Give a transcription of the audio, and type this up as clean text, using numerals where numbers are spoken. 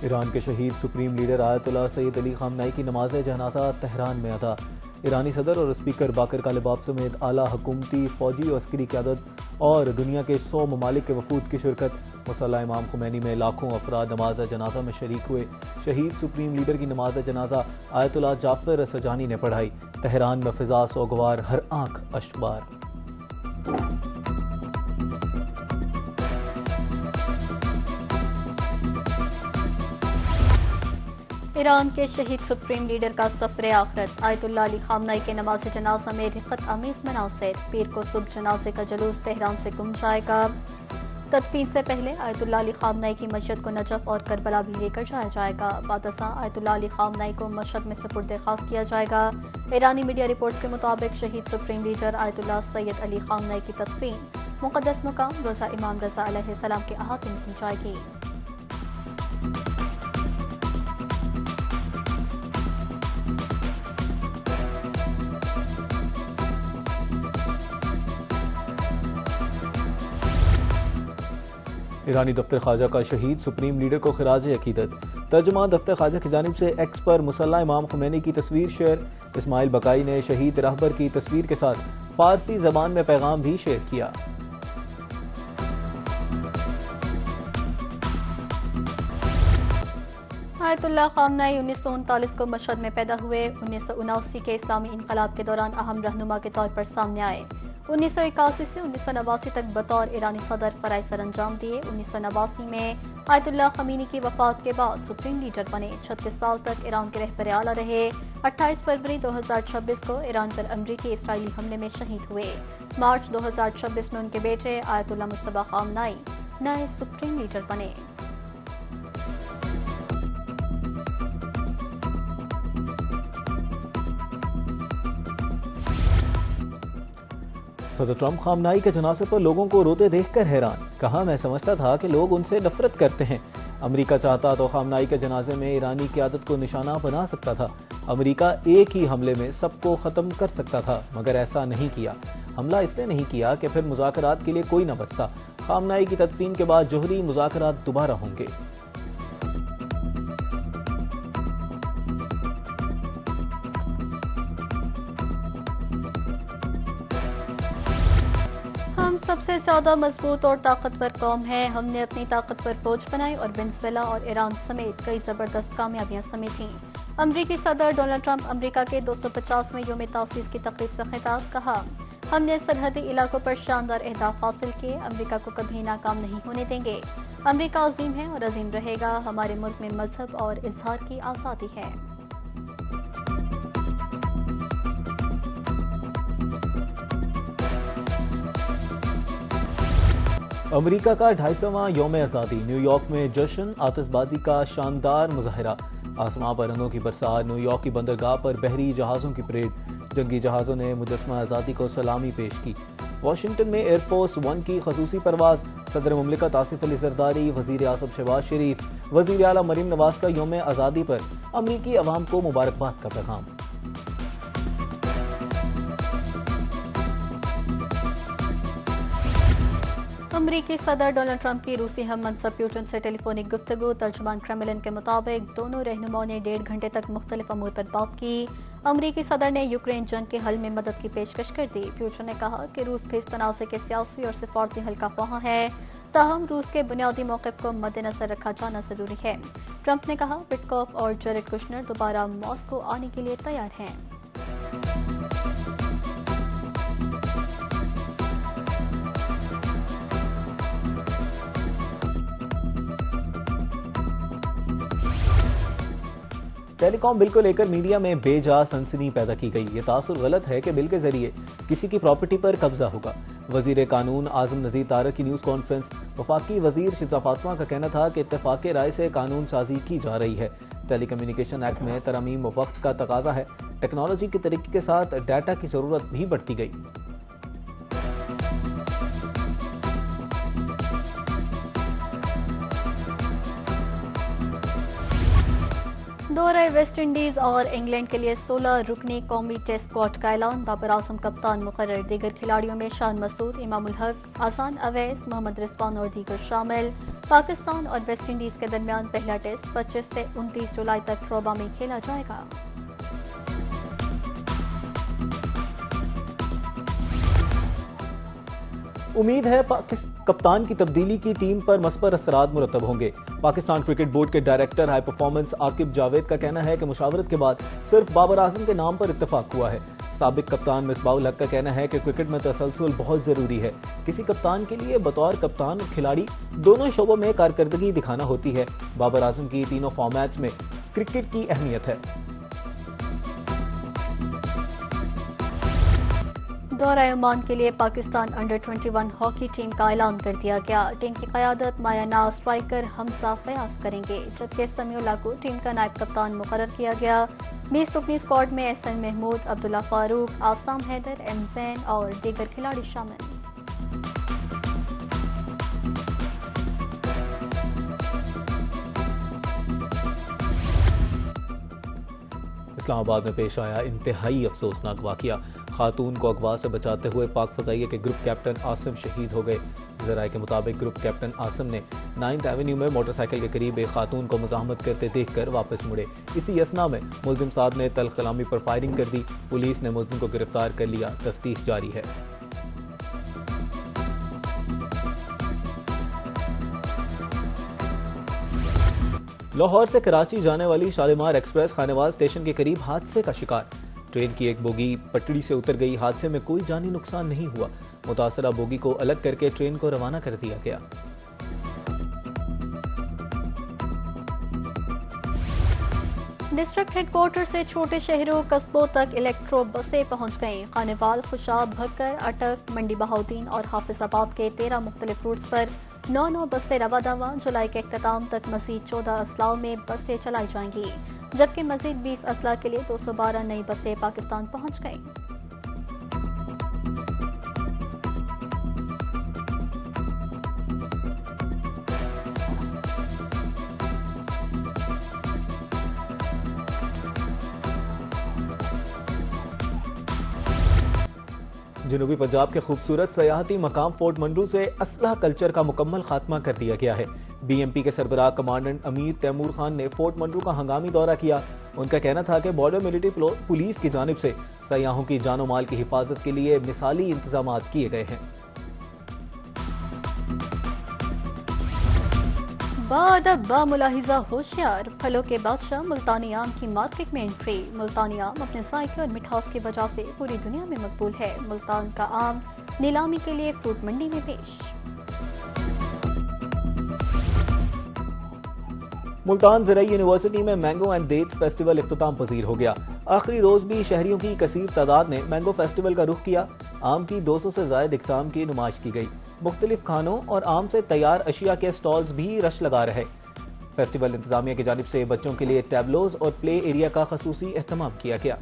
Iran के शहीद supreme leader Ayatollah Syed Ali खामनाई की नमाज जनाजा तेहरान में अदा। ईरानी सदर और स्पीकर बाकर कालिबाफ समेत आला हुकूमती, फौजी और अस्करी क़यादत और दुनिया के 100 ममालिक के वफूद की शिरकत। मुसल्ला इमाम खुमैनी में लाखों अफराद नमाज जनाजा में शरीक हुए। शहीद सुप्रीम लीडर की नमाज जनाजा आयतुल्लाह जाफर सजानी ने पढ़ाई। तेहरान में फिजा सोगवार, हर आंख अशबार। ईरान के शहीद सुप्रीम लीडर का सफर आखिरत। आयतुल्लाह अली खामनाई के नमाज जनाजा में रिफ़त आमीज़ मनासिर। पीर को सुबह जनाजे का जुलूस तेहरान से गुम जाएगा। तदफीन से पहले आयतुल्लाह अली खामनाई की मशहद को नजफ और करबला भी लेकर जाया जाएगा। बादशाह आयतुल्लाह अली खामनाई को मशहद में सुपुर्द खाक किया जाएगा। ईरानी मीडिया रिपोर्ट के मुताबिक शहीद supreme leader Ayatollah Syed Ali खामनाई की तदफीन मुक़द्दस मुकाम रोज़ा इमाम रज़ा अलैहिस्सलाम के अहाते में की जाएगी। ईरानी दफ्तर ख्वाजा का शहीद सुप्रीम लीडर को खिराज अकीदत। तर्जुमान दफ्तर ख्वाजा की जानिब से एक्स पर मुसल्ला इमाम खुमैनी की तस्वीर शेयर। इस्माइल बकाई ने शहीद रहबर की तस्वीर के साथ फारसी जबान में पैगाम भी शेयर किया। आयतुल्लाह खामनाई 1939 को मशहद में पैदा हुए। 1979 के इस्लामी इनकलाब के दौरान अहम रहनुमा के तौर पर सामने आए। 1981 से 1989 तक बतौर ईरानी सदर फराइज सर अंजाम दिए। 1989 में आयतुल्लाह खमीनी की वफात के बाद सुप्रीम लीडर बने। 36 साल तक ईरान के रहबर आला रहे। 28 फरवरी 2026 को ईरान पर अमरीकी इसराइली हमले में शहीद हुए। मार्च 2026 में उनके बेटे आयतुल्लाह मुस्तफा खामनाई नए सुप्रीम लीडर बने। सदर ट्रंप खामनाई के जनाजे पर लोगों को रोते देखकर हैरान। कहा, मैं समझता था कि लोग उनसे नफरत करते हैं। अमेरिका चाहता तो खामनाई के जनाजे में ईरानी क़यादत को निशाना बना सकता था। अमेरिका एक ही हमले में सबको ख़त्म कर सकता था, मगर ऐसा नहीं किया। हमला इसलिए नहीं किया कि फिर मुज़ाकरात के लिए कोई न बचता। खामनाई की तदफीन के बाद जोहरी मुज़ाकरात दोबारा होंगे। हम सबसे ज्यादा मजबूत और ताकतवर कौम है। हमने अपनी ताकतवर फौज बनाई और वेनेजुएला और ईरान समेत कई जबरदस्त कामयाबियां समेटी। अमरीकी सदर डोनाल्ड ट्रंप अमरीका के 250वें यौम तासीस की तकरीब से खिताब। कहा, हमने सरहदी इलाकों पर शानदार अहदाफ हासिल किए। अमरीका को कभी नाकाम नहीं होने देंगे। अमरीका अजीम है और अजीम रहेगा। हमारे मुल्क में मजहब और इजहार की आज़ादी है। अमेरिका का 250वां यौम आज़ादी। न्यूयॉर्क में जश्न, आतिशबाजी का शानदार मुजाहरा। आसमां पर रंगों की बरसात। न्यूयॉर्क की बंदरगाह पर बहरी जहाज़ों की परेड। जंगी जहाज़ों ने मुजस्समा आज़ादी को सलामी पेश की। वाशिंगटन में एयरफोर्स वन की खसूसी परवाज। सदर मुमलिकत आसिफ अली जरदारी, वज़ीर आज़म शहबाज शरीफ, वज़ीर आला मरीम नवाज का यौम आज़ादी पर अमरीकी अवाम को मुबारकबाद का पैगाम। अमरीकी सदर डोनाल्ड ट्रंप की रूसी हम मनसब पुतिन से टेलीफोनिक गुफ्तगू। तर्जुमान क्रेमलिन के मुताबिक दोनों रहनुमाओं ने 1.5 घंटे तक मुख्तलिफ अमूर पर बात की। अमरीकी सदर ने यूक्रेन जंग के हल में मदद की पेशकश कर दी। पुतिन ने कहा कि रूस भी इस तनाज़े के सियासी और सिफारती हल का ख्वाह है, ताहम रूस के बुनियादी मौक़िफ़ को मद्देनज़र रखा जाना जरूरी है। ट्रंप ने कहा, विटकॉफ और जेरेड कुशनर दोबारा मॉस्को आने के लिए तैयार हैं। टेलीकॉम बिल को लेकर मीडिया में बेजा सनसनी पैदा की गई। ये तासुर गलत है कि बिल के जरिए किसी की प्रॉपर्टी पर कब्जा होगा। वजीर कानून आजम नज़ीर तारक की न्यूज़ कॉन्फ्रेंस। वफाकी वजीर शिजा फातिमा का कहना था कि इत्तेफाक राय से कानून साजी की जा रही है। टेलीकम्युनिकेशन एक्ट में तरमीम वक्त का तकाजा है। टेक्नोलॉजी की तरक्की के साथ डाटा की ज़रूरत भी बढ़ती गई। दौरे वेस्ट इंडीज और इंग्लैंड के लिए 16 रुकनी कौमी टेस्ट स्क्वाड का ऐलान। बाबर आजम कप्तान मुकर्रर। दीगर खिलाड़ियों में शान मसूद, इमामुल हक, आसान अवैस, मोहम्मद रिजवान और दीगर शामिल। पाकिस्तान और वेस्ट इंडीज के दरमियान पहला टेस्ट 25 से 29 जुलाई तक रोबा में खेला जाएगा। उम्मीद है कप्तान की तब्दीली की टीम पर मस्बर असरात मुरतब होंगे। पाकिस्तान क्रिकेट बोर्ड के director high performance Aqib Javed का कहना है कि मुशावरत के बाद सिर्फ बाबर आजम के नाम पर इत्तेफाक हुआ है। साबिक कप्तान मिसबाहुल हक का कहना है कि क्रिकेट में तसलसल बहुत जरूरी है। किसी कप्तान के लिए बतौर कप्तान और खिलाड़ी दोनों शोबों में कारकर्दगी दिखाना होती है। बाबर आजम की तीनों फॉर्मेट्स में क्रिकेट की अहमियत है। दौरा ओमान के लिए पाकिस्तान अंडर 21 हॉकी टीम का ऐलान कर दिया गया। टीम की क़यादत माया नाज स्ट्राइकर हमजा फयाज करेंगे, जबकि समीउल्लाह को टीम का नायब कप्तान मुकर्रर किया गया। 20 रुकनी स्क्वाड में एहसन महमूद, अब्दुल्ला फारूक, आसाम हैदर, एम जैन और दीगर खिलाड़ी शामिल। इस्लामाबाद में पेश आया इंतहाई अफसोसनाक वाकया। खातून को अगवा से बचाते हुए पाक फजाइया के ग्रुप कैप्टन आसिम शहीद हो गए। ज़राए के मुताबिक ग्रुप कैप्टन आसिम ने 9th एवेन्यू में मोटरसाइकिल के करीब एक खातून को मुज़ाहमत करते देखकर वापस मुड़े। इसी असना में मुल्जिम साहब ने तल्ख कलामी पर फायरिंग कर दी। पुलिस ने मुल्जिम को गिरफ्तार कर लिया। तफ्तीश जारी है। लाहौर से कराची जाने वाली शालीमार एक्सप्रेस खानेवाल स्टेशन के करीब हादसे का शिकार। ट्रेन की एक बोगी पटड़ी से उतर गई। हादसे में कोई जानी नुकसान नहीं हुआ। मुतासरा बोगी को अलग करके ट्रेन को रवाना कर दिया गया। डिस्ट्रिक्ट हेडक्वार्टर से छोटे शहरों कस्बों तक इलेक्ट्रो बसें पहुंच गईं। खानेवाल, खुशाब, भक्कर, अटक, मंडी बहाउद्दीन और हाफिजाबाद के 13 मुख्तलिफ रूट्स पर 9 बसें रवा दवा। जुलाई के इख्तिताम तक मजीद 14 अजलाओं में बसें चलाई जाएंगी, जबकि मजीद 20 अजला के लिए 212 नई बसें पाकिस्तान पहुंच गईं। जनूबी पंजाब के खूबसूरत सयाहती मकाम फोर्ट मंडरू से असलहा कल्चर का मुकम्मल खात्मा कर दिया गया है। BMP के सरबराह कमांडेंट अमीर तैमूर खान ने फोर्ट मंडरू का हंगामी दौरा किया। उनका कहना था कि बॉर्डर मिलिट्री पुलिस की जानिब से सयाहों की जानो माल की हिफाजत के लिए मिसाली इंतजाम किए गए हैं। बाअदब बामुलाहिजा होशियार, फलों के बादशाह मुल्तानी आम की मार्केट में एंट्री। मुल्तानी आम अपने जायके और मिठास की वजह से पूरी दुनिया में मकबूल है। मुल्तान का आम नीलामी के लिए फ्रूट मंडी में पेश। मुल्तान ज़राई यूनिवर्सिटी में मैंगो एंड डेट्स फेस्टिवल इख्तिताम पजीर हो गया। आखिरी रोज भी शहरियों की कसीर तादाद ने मैंगो फेस्टिवल का रुख किया। आम की 200 से ज़ायद इकसाम की नुमाइश की गई। मुख्तलिफ खानों और आम से तैयार अशिया के स्टॉल्स भी रश लगा रहे। फेस्टिवल इंतजामिया की जानिब से बच्चों के लिए टैबलोज और प्ले एरिया का खसूसी एहतमाम किया गया।